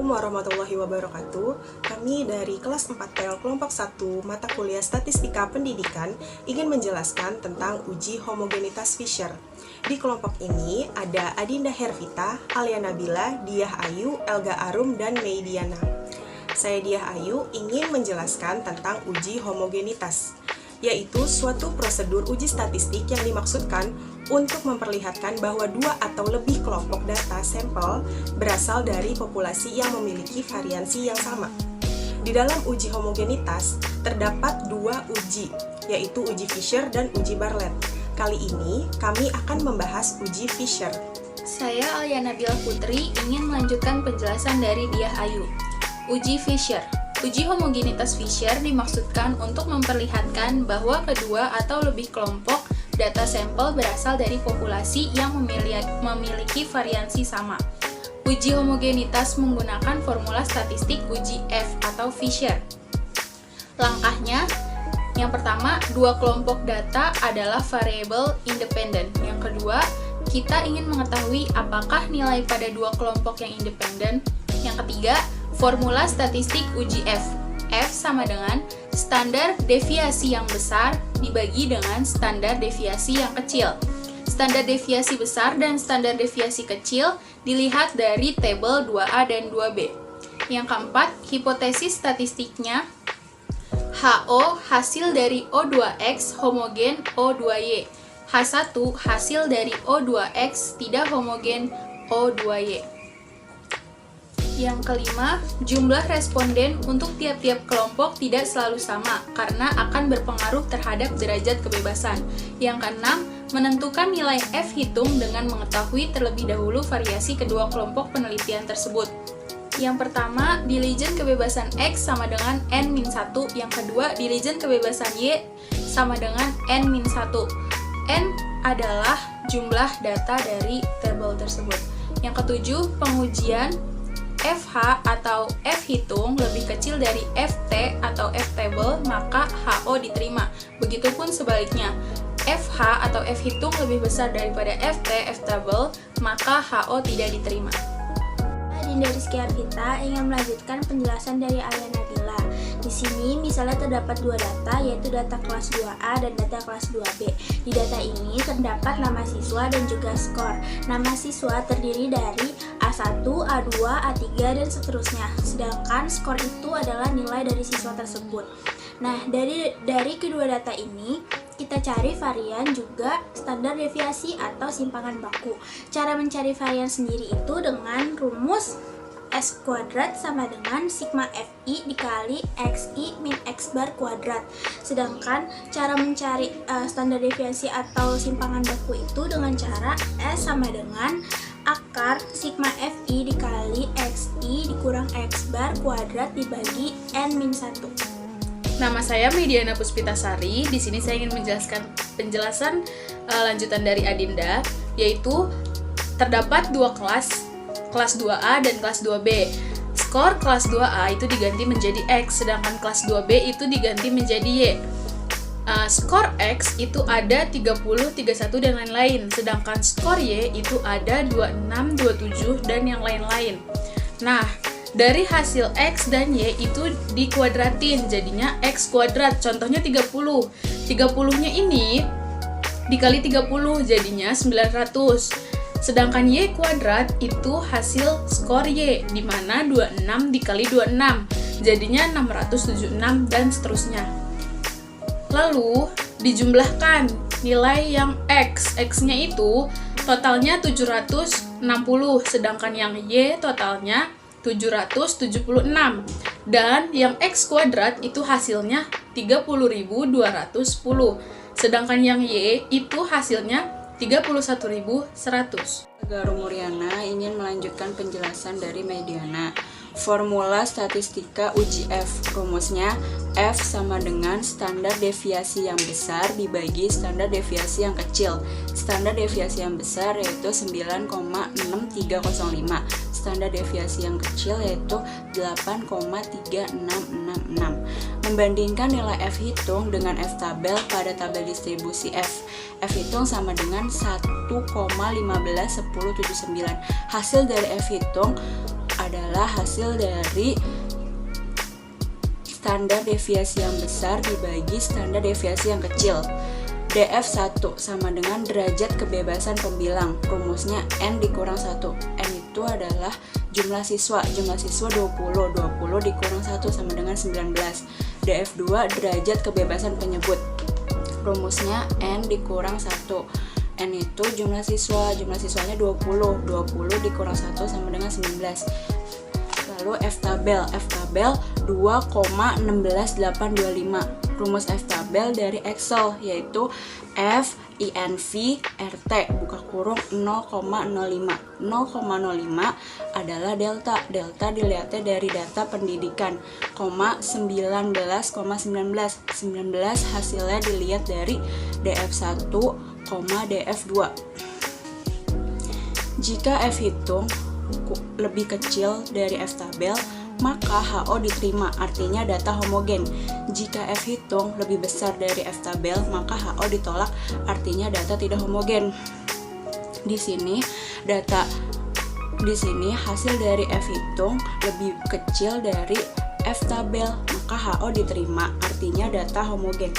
Assalamualaikum warahmatullahi wabarakatuh. Kami dari kelas 4PL kelompok 1 mata kuliah Statistika Pendidikan ingin menjelaskan tentang uji homogenitas Fisher. Di kelompok ini ada Adinda Hervita, Alia Nabila, Diah Ayu, Elga Arum, dan Mei Diana. Saya Diah Ayu ingin menjelaskan tentang uji homogenitas, yaitu suatu prosedur uji statistik yang dimaksudkan untuk memperlihatkan bahwa dua atau lebih kelompok data sampel berasal dari populasi yang memiliki variansi yang sama. Di dalam uji homogenitas, terdapat dua uji, yaitu uji Fisher dan uji Bartlett. Kali ini, kami akan membahas uji Fisher. Saya Alia Nabila Putri ingin melanjutkan penjelasan dari Diah Ayu. Uji Fisher. Uji homogenitas Fisher dimaksudkan untuk memperlihatkan bahwa kedua atau lebih kelompok data sampel berasal dari populasi yang memiliki variansi sama. Uji homogenitas menggunakan formula statistik uji F atau Fisher. Langkahnya, yang pertama, dua kelompok data adalah variabel independen. Yang kedua, kita ingin mengetahui apakah nilai pada dua kelompok yang independen. Yang ketiga, formula statistik uji F. F sama dengan standar deviasi yang besar dibagi dengan standar deviasi yang kecil. Standar deviasi besar dan standar deviasi kecil dilihat dari tabel 2A dan 2B. Yang keempat, hipotesis statistiknya HO hasil dari O2X homogen O2Y. H1 hasil dari O2X tidak homogen O2Y. Yang kelima, jumlah responden untuk tiap-tiap kelompok tidak selalu sama karena akan berpengaruh terhadap derajat kebebasan. Yang keenam, menentukan nilai F hitung dengan mengetahui terlebih dahulu variasi kedua kelompok penelitian tersebut. Yang pertama, diligent kebebasan X sama dengan N-1. Yang kedua, diligent kebebasan Y sama dengan N-1. N adalah jumlah data dari tabel tersebut. Yang ketujuh, pengujian FH atau F hitung lebih kecil dari FT atau F table, maka HO diterima. Begitupun sebaliknya, FH atau F hitung lebih besar daripada FT, F table, maka HO tidak diterima. Adinda Rizky Arvita ingin melanjutkan penjelasan dari Alia Nabila. Di sini misalnya terdapat dua data, yaitu data kelas 2A dan data kelas 2B. Di data ini terdapat nama siswa dan juga skor. Nama siswa terdiri dari A1, A2, A3, dan seterusnya. Sedangkan skor itu adalah nilai dari siswa tersebut. Nah, dari kedua data ini, kita cari varian juga standar deviasi atau simpangan baku. Cara mencari varian sendiri itu dengan rumus S kuadrat sama dengan sigma Fi dikali Xi min X bar kuadrat. Sedangkan cara mencari standar deviasi atau simpangan baku itu dengan cara S sama dengan akar sigma Fi dikali Xi dikurang X bar kuadrat dibagi N min 1. Nama saya Mei Diana Puspitasari. Di sini saya ingin menjelaskan penjelasan lanjutan dari Adinda, yaitu terdapat dua kelas 2A dan kelas 2B. Skor kelas 2A itu diganti menjadi X, sedangkan kelas 2B itu diganti menjadi Y. Skor X itu ada 30, 31, dan lain-lain, sedangkan skor Y itu ada 26, 27, dan yang lain-lain. Nah, dari hasil X dan Y itu dikuadratin, jadinya X kuadrat, contohnya 30. 30-nya ini dikali 30, jadinya 900. Sedangkan Y kuadrat itu hasil skor Y, di mana 26 dikali 26, jadinya 676, dan seterusnya. Lalu, dijumlahkan nilai yang X-nya itu totalnya 760, sedangkan yang Y totalnya 776. Dan yang X kuadrat itu hasilnya 30.210, sedangkan yang Y itu hasilnya 31.100. Garum Muriana ingin melanjutkan penjelasan dari Mei Diana. Formula statistika uji F, rumusnya F sama dengan standar deviasi yang besar dibagi standar deviasi yang kecil. Standar deviasi yang besar yaitu 9,6305, standar deviasi yang kecil yaitu 8,3666. Membandingkan nilai F hitung dengan F tabel pada tabel distribusi F. F hitung sama dengan 1,151079. Hasil dari F hitung adalah hasil dari standar deviasi yang besar dibagi standar deviasi yang kecil. DF1 sama dengan derajat kebebasan pembilang. Rumusnya N dikurang 1. N itu adalah jumlah siswa 20 dikurang 1 sama dengan 19. DF2 derajat kebebasan penyebut. Rumusnya N dikurang 1. N itu jumlah siswanya 20 dikurang 1 sama dengan 19. Lalu F tabel 2,16825. Rumus F tabel dari Excel yaitu F INV RT buka kurung 0,05. 0,05 adalah delta. Delta dilihatnya dari data pendidikan, 19,19 hasilnya dilihat dari DF1, DF2. Jika F hitung lebih kecil dari F tabel, maka HO diterima, artinya data homogen. Jika F hitung lebih besar dari F tabel, maka HO ditolak, artinya data tidak homogen. Di sini hasil dari F hitung lebih kecil dari F tabel, maka HO diterima, artinya data homogen.